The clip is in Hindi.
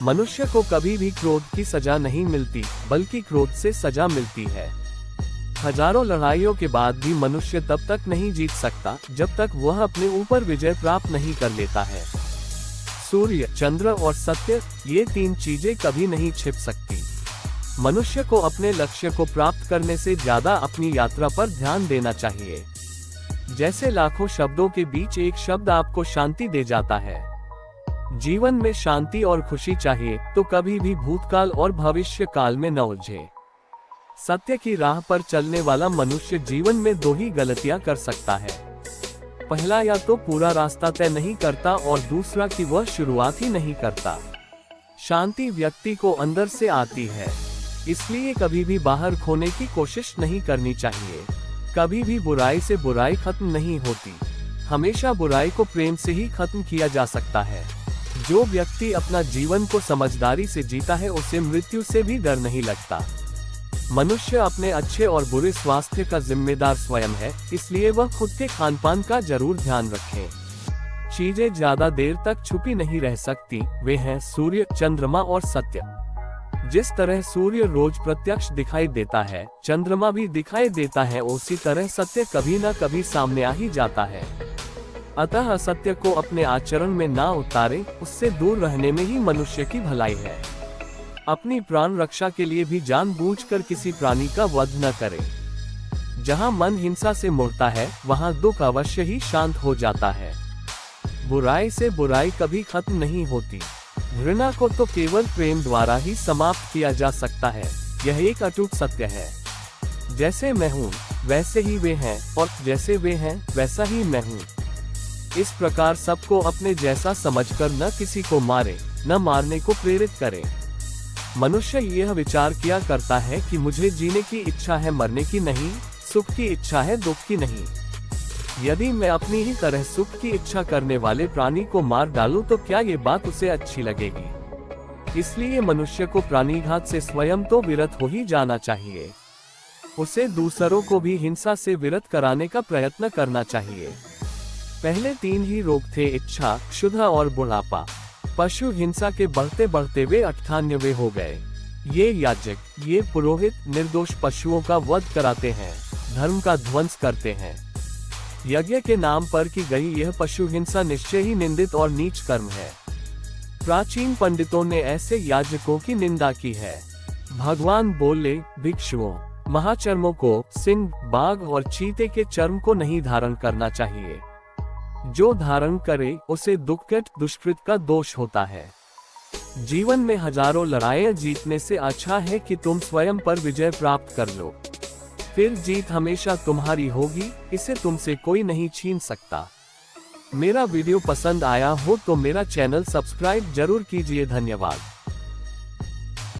मनुष्य को कभी भी क्रोध की सजा नहीं मिलती, बल्कि क्रोध से सजा मिलती है। हजारों लड़ाइयों के बाद भी मनुष्य तब तक नहीं जीत सकता जब तक वह अपने ऊपर विजय प्राप्त नहीं कर लेता है। सूर्य, चंद्र और सत्य, ये तीन चीजें कभी नहीं छिप सकती। मनुष्य को अपने लक्ष्य को प्राप्त करने से ज्यादा अपनी यात्रा पर ध्यान देना चाहिए। जैसे लाखों शब्दों के बीच एक शब्द आपको शांति दे जाता है। जीवन में शांति और खुशी चाहिए तो कभी भी भूतकाल और भविष्य काल में न उलझे। सत्य की राह पर चलने वाला मनुष्य जीवन में दो ही गलतियां कर सकता है। पहला, या तो पूरा रास्ता तय नहीं करता और दूसरा कि वह शुरुआत ही नहीं करता। शांति व्यक्ति को अंदर से आती है, इसलिए कभी भी बाहर खोने की कोशिश नहीं करनी चाहिए। कभी भी बुराई से बुराई खत्म नहीं होती, हमेशा बुराई को प्रेम से ही खत्म किया जा सकता है। जो व्यक्ति अपना जीवन को समझदारी से जीता है उसे मृत्यु से भी डर नहीं लगता। मनुष्य अपने अच्छे और बुरे स्वास्थ्य का जिम्मेदार स्वयं है, इसलिए वह खुद के खानपान का जरूर ध्यान रखें। चीजें ज्यादा देर तक छुपी नहीं रह सकती, वे हैं सूर्य, चंद्रमा और सत्य। जिस तरह सूर्य रोज प्रत्यक्ष दिखाई देता है, चंद्रमा भी दिखाई देता है, उसी तरह सत्य कभी न कभी सामने आ ही जाता है। अतः असत्य को अपने आचरण में ना उतारे, उससे दूर रहने में ही मनुष्य की भलाई है। अपनी प्राण रक्षा के लिए भी जानबूझकर किसी प्राणी का वध न करे। जहाँ मन हिंसा से मुड़ता है, वहाँ दुख अवश्य ही शांत हो जाता है। बुराई से बुराई कभी खत्म नहीं होती। घृणा को तो केवल प्रेम द्वारा ही समाप्त किया जा सकता है, यह एक अटूट सत्य है। जैसे मैं हूँ वैसे ही वे हैं, और जैसे वे हैं वैसा ही मैं हूँ। इस प्रकार सबको अपने जैसा समझकर न किसी को मारे, न मारने को प्रेरित करे। मनुष्य यह विचार किया करता है कि मुझे जीने की इच्छा है, मरने की नहीं, सुख की इच्छा है, दुख की नहीं। यदि मैं अपनी ही तरह सुख की इच्छा करने वाले प्राणी को मार डालूं तो क्या ये बात उसे अच्छी लगेगी? इसलिए मनुष्य को प्राणीघात से स्वयं तो विरत हो ही जाना चाहिए। उसे दूसरों को भी हिंसा से विरत कराने का प्रयत्न करना चाहिए। पहले तीन ही रोग थे, इच्छा, क्षुधा और बुढ़ापा। पशु हिंसा के बढ़ते बढ़ते वे 98वें हो गए। ये याजक, ये पुरोहित निर्दोष पशुओं का वध कराते हैं, धर्म का ध्वंस करते हैं। यज्ञ के नाम पर की गई यह पशु हिंसा निश्चय ही निंदित और नीच कर्म है। प्राचीन पंडितों ने ऐसे याजकों की निंदा की है। भगवान बोले, भिक्षुओं, महाचर्मों को, सिंह, बाघ और चीते के चर्म को नहीं धारण करना चाहिए। जो धारण करे उसे दुष्कृत, दुष्कृत का दोष होता है। जीवन में हजारों लड़ाइयां जीतने से अच्छा है कि तुम स्वयं पर विजय प्राप्त कर लो, फिर जीत हमेशा तुम्हारी होगी, इसे तुमसे कोई नहीं छीन सकता। मेरा वीडियो पसंद आया हो तो मेरा चैनल सब्सक्राइब जरूर कीजिए। धन्यवाद।